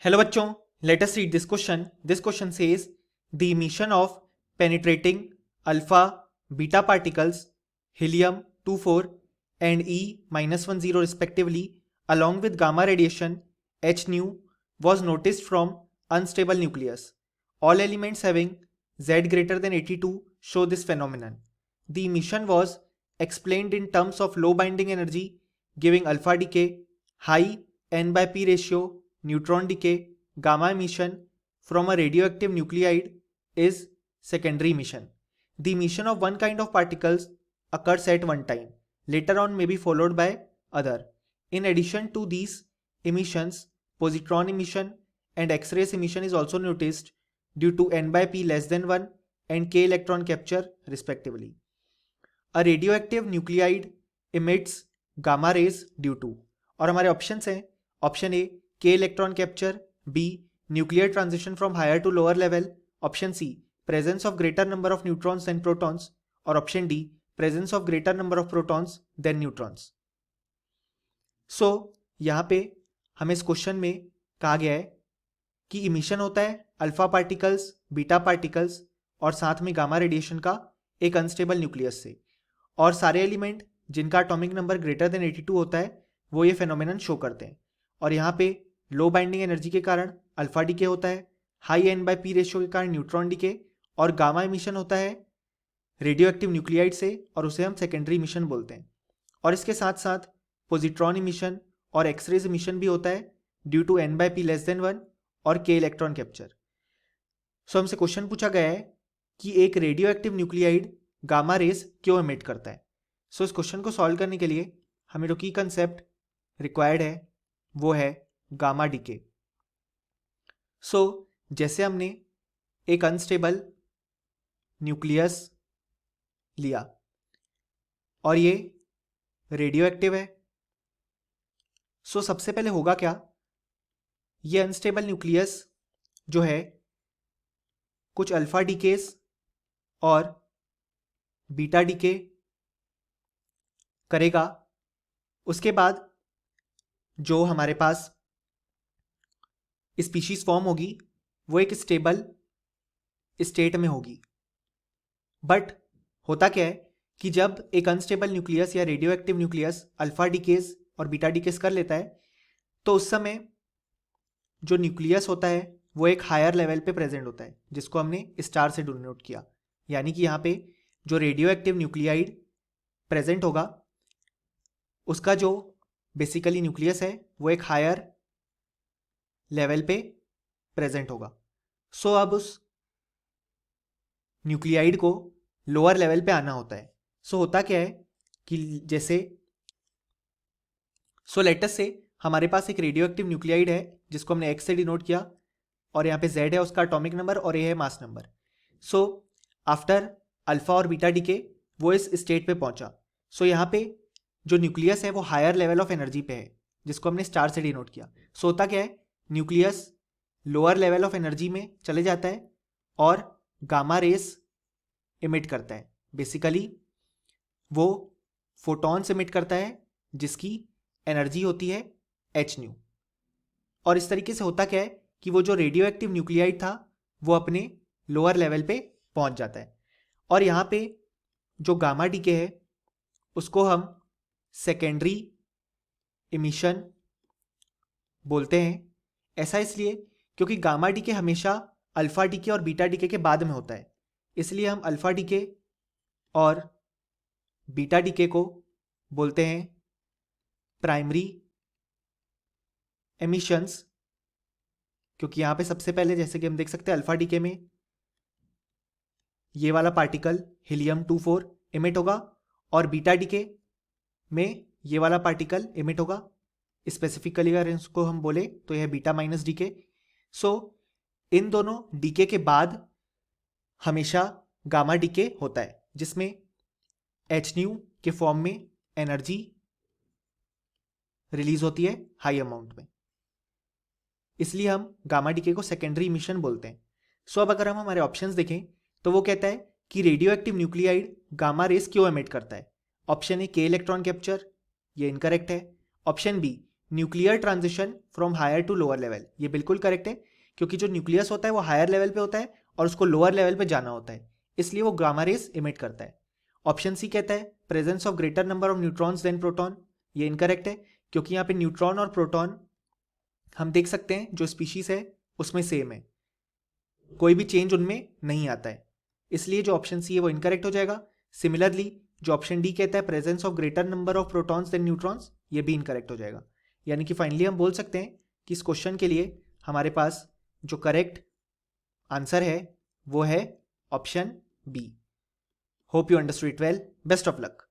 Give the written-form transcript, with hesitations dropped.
Hello bachchon, let us read this question. This question says the emission of penetrating alpha beta particles helium 24 and E-10 respectively along with gamma radiation H nu was noticed from unstable nucleus. All elements having Z greater than 82 show this phenomenon. The emission was explained in terms of low binding energy giving alpha decay, high N by P ratio, neutron decay, gamma emission from a radioactive nuclide is secondary emission. The emission of one kind of particles occurs at one time, later on may be followed by other. In addition to these emissions, positron emission and X-rays emission is also noticed due to N by P less than 1 and K electron capture respectively. A radioactive nuclide emits gamma rays due to, और हमारे options हैं option A K electron capture, B nuclear transition from higher to lower level, option C presence of greater number of neutrons and protons और option D presence of greater number of protons than neutrons. So यहाँ पे हमें इस question में कहा गया है कि इमिशन होता है अल्फा पार्टिकल्स, बीटा पार्टिकल्स और साथ में गामा रेडिएशन का एक अनस्टेबल न्यूक्लियस से, और सारे एलिमेंट जिनका एटॉमिक नंबर ग्रेटर देन 82 होता है वो ये फेनोमेनन शो करते हैं. और यहाँ पे लो बाइंडिंग एनर्जी के कारण अल्फा डीके होता है, high N by P ratio के कारण न्यूट्रॉन डीके, और गामा इमिशन होता है रेडियो एक्टिव न्यूक्लियाइड से और उसे हम सेकेंडरी इमिशन बोलते हैं. और इसके साथ साथ पोजिट्रॉन इमिशन और एक्सरेज इमिशन भी होता है due to N by P less than 1 और के इलेक्ट्रॉन कैप्चर. सो हमसे क्वेश्चन पूछा गया है कि एक radio active nuclide gamma rays क्यों एमिट करता है. सो इस क्वेश्चन को सॉल्व करने के लिए हमें जो की कंसेप्ट रिक्वायर्ड है वो है गामा डीके. सो जैसे हमने एक अनस्टेबल न्यूक्लियस लिया और ये रेडियो एक्टिव है. सो सबसे पहले होगा क्या, ये अनस्टेबल न्यूक्लियस जो है कुछ अल्फा डीकेस और बीटा डीके करेगा. उसके बाद जो हमारे पास स्पीशीज फॉर्म होगी वो एक स्टेबल स्टेट में होगी. बट होता क्या है कि जब एक अनस्टेबल न्यूक्लियस या radio active nucleus alpha decays और बीटा डीकेस कर लेता है तो उस समय जो न्यूक्लियस होता है वो एक हायर लेवल पे प्रेजेंट होता है जिसको हमने स्टार से डिनोट किया. यानी कि यहाँ पे जो रेडियो एक्टिव न्यूक्लियाइड प्रेजेंट होगा उसका जो बेसिकली न्यूक्लियस है वो एक हायर लेवल पे प्रेजेंट होगा. सो अब उस न्यूक्लियाइड को लोअर लेवल पे आना होता है. सो होता क्या है कि जैसे लेटस से हमारे पास एक रेडियो एक्टिव न्यूक्लियाइड है जिसको हमने एक्स से डिनोट किया और यहाँ पे जेड है उसका एटॉमिक नंबर और ए है mass number. So after alpha और बीटा डीके वो इस स्टेट पे पहुंचा. सो यहाँ पे जो न्यूक्लियस है वो हायर लेवल ऑफ एनर्जी पे है जिसको हमने स्टार से डिनोट किया. सो होता क्या है, nucleus lower level of energy में चले जाता है और गामा रेस इमिट करता है. बेसिकली वो फोटॉन्स इमिट करता है जिसकी एनर्जी होती है एच न्यू. और इस तरीके से होता क्या है कि वो जो रेडियो एक्टिव न्यूक्लियाइड था वो अपने लोअर लेवल पे पहुंच जाता है. और यहाँ पे जो गामा डीके है उसको हम सेकेंडरी इमिशन बोलते हैं. ऐसा इसलिए क्योंकि गामा डीके हमेशा अल्फा डीके और बीटा डीके के बाद में होता है. इसलिए हम अल्फा डीके और बीटा डीके को बोलते हैं प्राइमरी एमिशंस, क्योंकि यहाँ पे सबसे पहले जैसे कि हम देख सकते हैं अल्फा डीके में ये वाला पार्टिकल हीलियम 24 इमिट होगा और बीटा डीके में ये वाला पार्टिकल इमिट होगा. स्पेसिफिकली अगर इसको हम बोले तो यह बीटा माइनस डीके. सो इन दोनों डीके के बाद हमेशा गामा डीके होता है जिसमें एच न्यू के फॉर्म में एनर्जी रिलीज होती है हाई अमाउंट में. इसलिए हम गामा डीके को सेकेंडरी इमिशन बोलते हैं. सो अब अगर हम हमारे ऑप्शंस देखें तो वो कहता है कि radio active nuclide gamma rays क्यों एमिट करता है. Option A K electron capture, ये इनकरेक्ट है. Option B nuclear transition from higher to lower level. ये बिल्कुल करेक्ट है, क्योंकि जो न्यूक्लियस होता है वो हायर लेवल पे होता है और उसको लोअर लेवल पे जाना होता है, इसलिए वो गामा रेस इमिट करता है। ऑप्शन सी कहता है presence of greater number of neutrons than proton. ये इनकरेक्ट है, क्योंकि यहाँ पे न्यूट्रॉन और प्रोटॉन हम देख सकते हैं जो स्पीशीज है उसमें सेम है, कोई भी चेंज उनमें नहीं आता है, इसलिए जो ऑप्शन सी है वो इनकरेक्ट हो जाएगा। सिमिलरली जो ऑप्शन डी कहता है presence of greater number of protons than neutrons, ये भी इनकरेक्ट हो जाएगा। यानी कि फाइनली हम बोल सकते हैं कि इस क्वेश्चन के लिए हमारे पास जो करेक्ट आंसर है वो है option B. Hope you understood it well, best of luck.